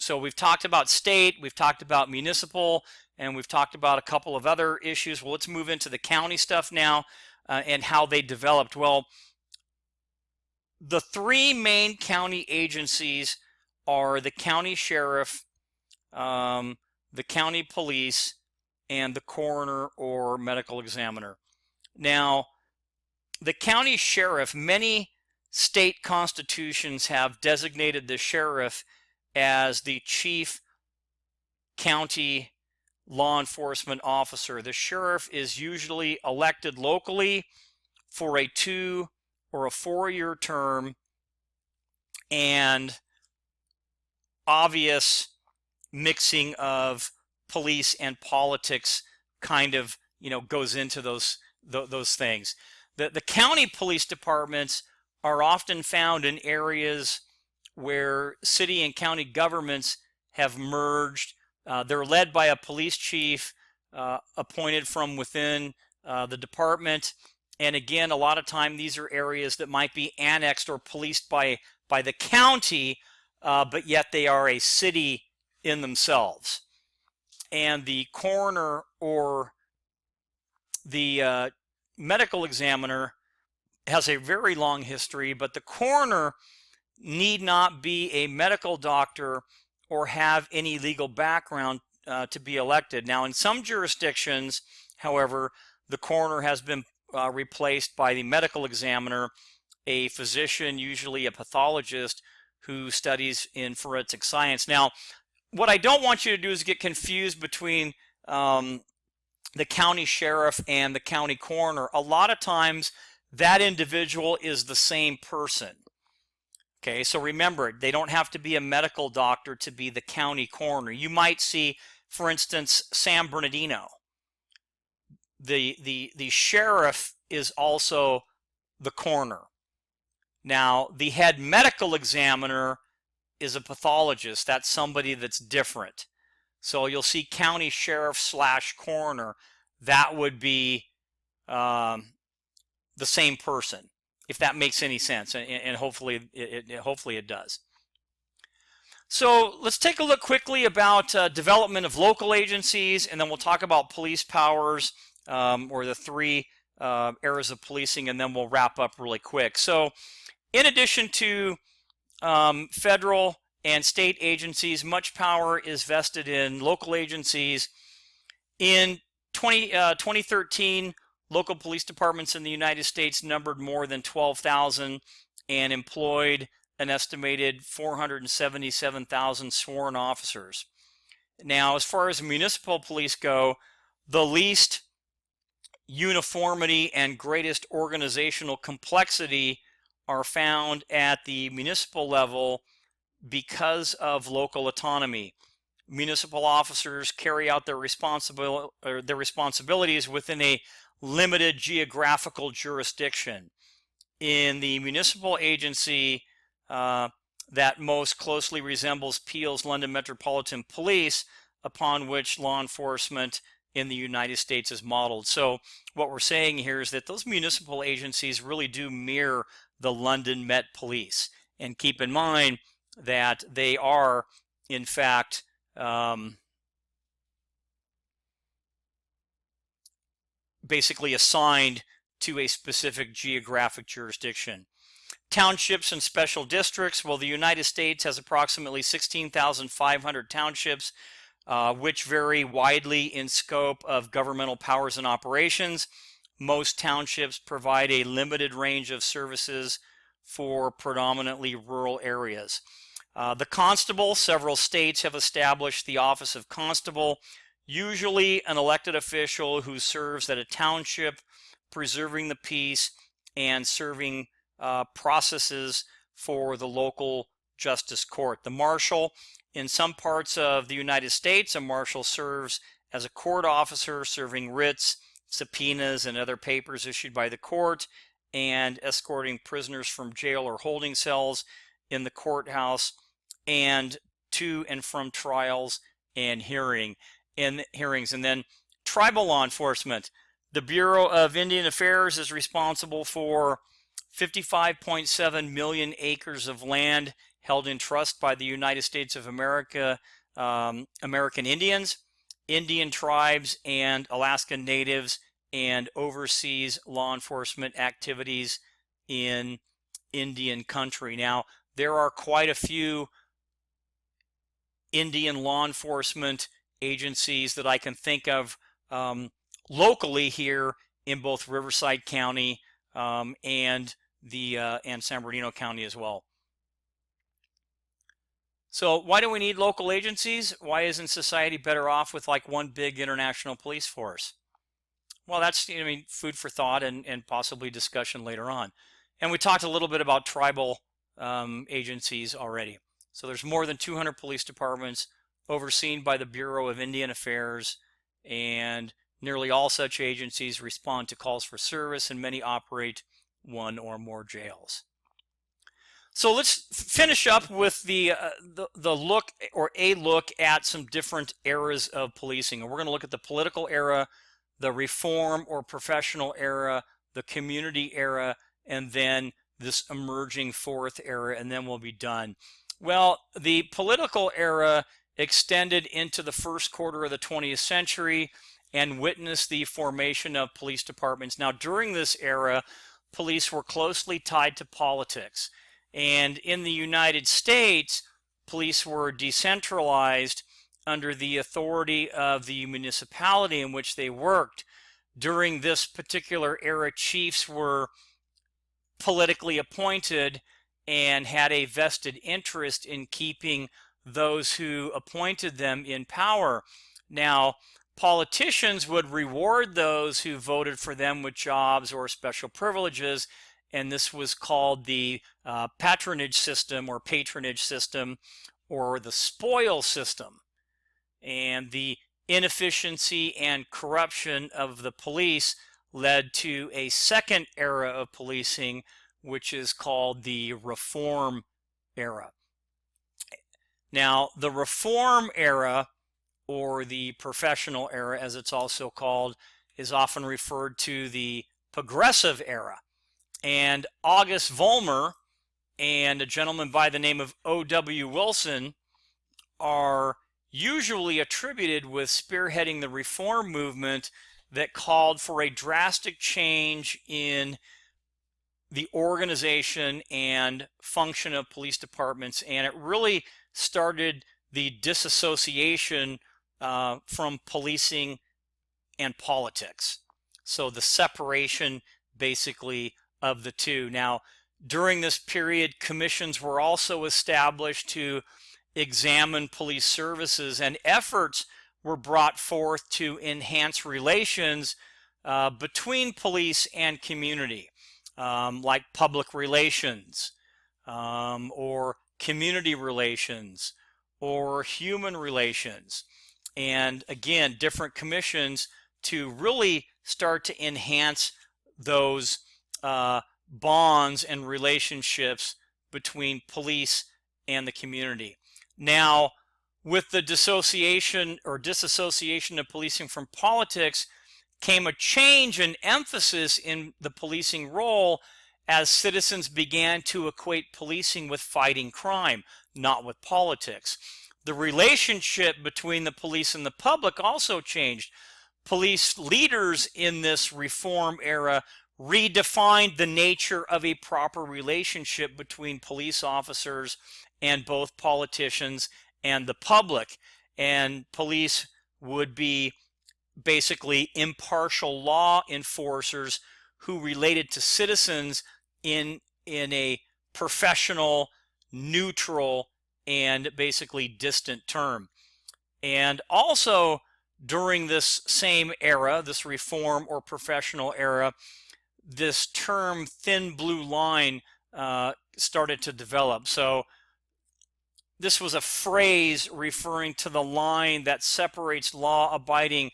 So we've talked about state, we've talked about municipal, and we've talked about a couple of other issues. Well, let's move into the county stuff now and how they developed. Well, the three main county agencies are the county sheriff, the county police, and the coroner or medical examiner. Now, the county sheriff, many state constitutions have designated the sheriff as the chief county law enforcement officer. The sheriff is usually elected locally for a 2 or a 4-year term, and obvious mixing of police and politics kind of, goes into those things. The county police departments are often found in areas where city and county governments have merged. They're led by a police chief appointed from within the department. And again, a lot of time these are areas that might be annexed or policed by the county, but yet they are a city in themselves. And the coroner or the medical examiner has a very long history, but the coroner need not be a medical doctor or have any legal background to be elected. Now, in some jurisdictions, however, the coroner has been replaced by the medical examiner, a physician, usually a pathologist, who studies in forensic science. Now, what I don't want you to do is get confused between the county sheriff and the county coroner. A lot of times, that individual is the same person. Okay, so remember, they don't have to be a medical doctor to be the county coroner. You might see, for instance, San Bernardino. The sheriff is also the coroner. Now, the head medical examiner is a pathologist. That's somebody that's different. So you'll see county sheriff / coroner. That would be the same person, if that makes any sense, and hopefully it does. So let's take a look quickly about development of local agencies, and then we'll talk about police powers, or the 3 eras of policing, and then we'll wrap up really quick. So in addition to federal and state agencies, much power is vested in local agencies. In 2013, local police departments in the United States numbered more than 12,000 and employed an estimated 477,000 sworn officers. Now, as far as municipal police go, the least uniformity and greatest organizational complexity are found at the municipal level because of local autonomy. Municipal officers carry out their responsibilities within a limited geographical jurisdiction. In the municipal agency that most closely resembles Peel's London Metropolitan Police, upon which law enforcement in the United States is modeled. So what we're saying here is that those municipal agencies really do mirror the London Met Police. And keep in mind that they are, in fact, basically assigned to a specific geographic jurisdiction. Townships and special districts. Well, the United States has approximately 16,500 townships, which vary widely in scope of governmental powers and operations. Most townships provide a limited range of services for predominantly rural areas. The constable, several states have established the office of constable, usually an elected official who serves at a township, preserving the peace and serving processes for the local justice court. The marshal, in some parts of the United States, a marshal serves as a court officer, serving writs, subpoenas, and other papers issued by the court, and escorting prisoners from jail or holding cells in the courthouse and to and from trials and hearings. And then tribal law enforcement. The Bureau of Indian Affairs is responsible for 55.7 million acres of land held in trust by the United States of America, American Indians, Indian tribes, and Alaskan Natives, and oversees law enforcement activities in Indian country. Now, there are quite a few Indian law enforcement agencies that I can think of locally here in both Riverside County and San Bernardino County as well. So why do we need local agencies? Why isn't society better off with like one big international police force? Well, that's, I mean, food for thought and possibly discussion later on. And we talked a little bit about tribal agencies already. So there's more than 200 police departments overseen by the Bureau of Indian Affairs, and nearly all such agencies respond to calls for service, and many operate one or more jails. So let's finish up with the look, or a look at some different eras of policing. And we're going to look at the political era, the reform or professional era, the community era, and then this emerging fourth era, and then we'll be done. Well, the political era extended into the first quarter of the 20th century and witnessed the formation of police departments. Now, during this era, police were closely tied to politics. And in the United States, police were decentralized under the authority of the municipality in which they worked. During this particular era, chiefs were politically appointed and had a vested interest in keeping those who appointed them in power. Now, politicians would reward those who voted for them with jobs or special privileges, and this was called the patronage system or the spoil system. And the inefficiency and corruption of the police led to a second era of policing, which is called the reform era. Now, the reform era, or the professional era as it's also called, is often referred to the progressive era. And August Vollmer and a gentleman by the name of O.W. Wilson are usually attributed with spearheading the reform movement that called for a drastic change in the organization and function of police departments, and it really started the disassociation from policing and politics. So the separation basically of the two. Now, during this period, commissions were also established to examine police services, and efforts were brought forth to enhance relations between police and community, like public relations, or community relations, or human relations. And again, different commissions to really start to enhance those bonds and relationships between police and the community. Now, with the dissociation or disassociation of policing from politics came a change in emphasis in the policing role as citizens began to equate policing with fighting crime, not with politics. The relationship between the police and the public also changed. Police leaders in this reform era redefined the nature of a proper relationship between police officers and both politicians and the public. And police would be basically impartial law enforcers who related to citizens in a professional, neutral, and basically distant term. And also during this same era, this reform or professional era, this term thin blue line started to develop. So this was a phrase referring to the line that separates law-abiding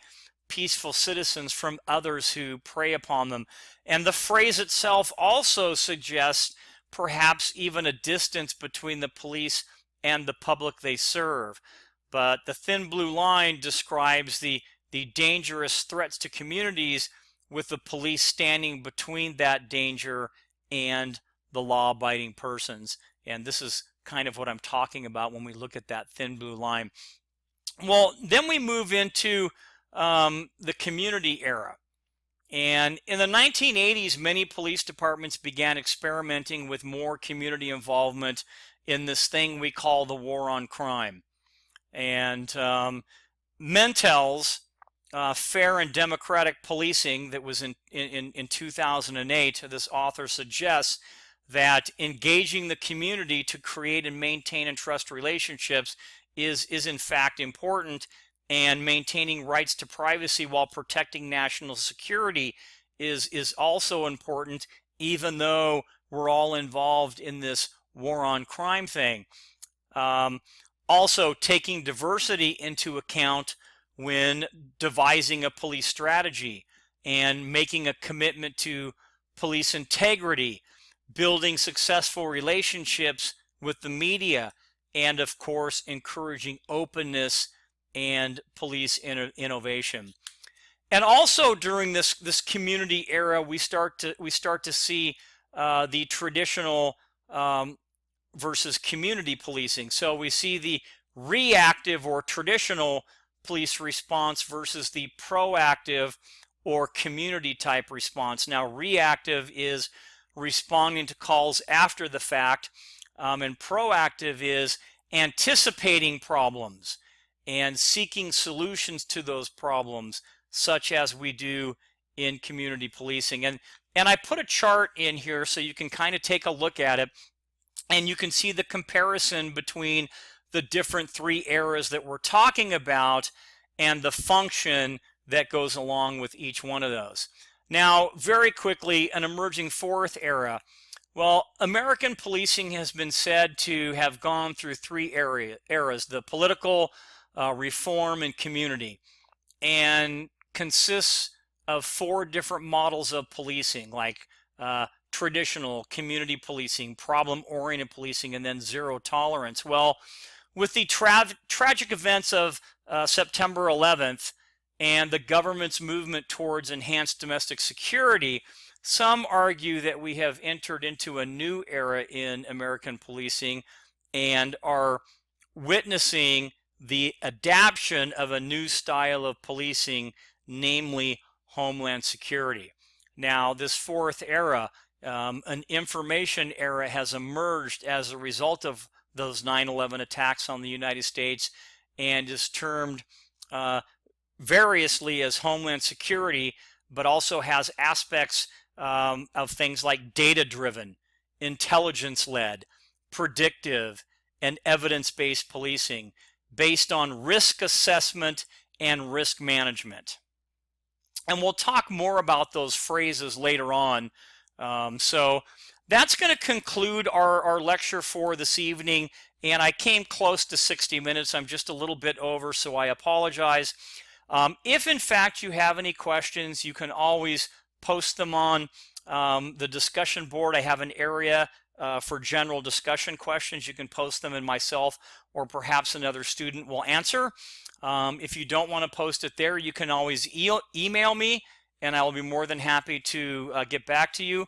peaceful citizens from others who prey upon them. And the phrase itself also suggests perhaps even a distance between the police and the public they serve. But the thin blue line describes the dangerous threats to communities, with the police standing between that danger and the law-abiding persons. And this is kind of what I'm talking about when we look at that thin blue line. Well, then we move into the community era. And in the 1980s, many police departments began experimenting with more community involvement in this thing we call the war on crime. And Mentel's Fair and Democratic Policing, that was in 2008, this author suggests that engaging the community to create and maintain and trust relationships is in fact important, and maintaining rights to privacy while protecting national security is also important, even though we're all involved in this war on crime thing. Also, taking diversity into account when devising a police strategy, and making a commitment to police integrity, building successful relationships with the media, and of course encouraging openness and police innovation. And also during this community era, we start to see the traditional versus community policing. So we see the reactive or traditional police response versus the proactive or community type response. Now, reactive is responding to calls after the fact, and proactive is anticipating problems and seeking solutions to those problems, such as we do in community policing. And I put a chart in here so you can kind of take a look at it, and you can see the comparison between the different three eras that we're talking about and the function that goes along with each one of those. Now, very quickly, an emerging fourth era. Well, American policing has been said to have gone through three eras: the political, reform, and community, and consists of four different models of policing, like traditional community policing, problem-oriented policing, and then zero tolerance. Well, with the tragic events of September 11th and the government's movement towards enhanced domestic security, some argue that we have entered into a new era in American policing and are witnessing the adaptation of a new style of policing, namely Homeland Security. Now, this fourth era, an information era, has emerged as a result of those 9/11 attacks on the United States, and is termed variously as Homeland Security, but also has aspects of things like data-driven, intelligence-led, predictive, and evidence-based policing based on risk assessment and risk management. And we'll talk more about those phrases later on. So that's going to conclude our lecture for this evening, and I came close to 60 minutes. I'm just a little bit over, so I apologize. If in fact you have any questions, you can always post them on the discussion board. I have an area for general discussion questions, you can post them and myself or perhaps another student will answer. If you don't want to post it there, you can always email me and I will be more than happy to get back to you.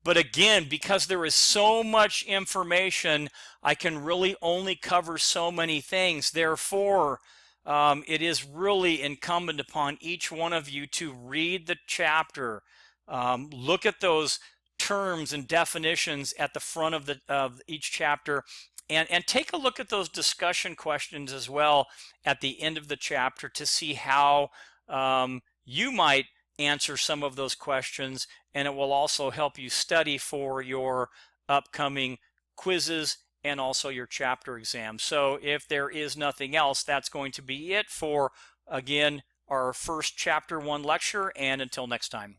But again, because there is so much information, I can really only cover so many things. Therefore, it is really incumbent upon each one of you to read the chapter, look at those terms and definitions at the front of each chapter, and take a look at those discussion questions as well at the end of the chapter to see how you might answer some of those questions, and it will also help you study for your upcoming quizzes and also your chapter exam. So if there is nothing else, that's going to be it for, again, our first chapter 1 lecture, and until next time.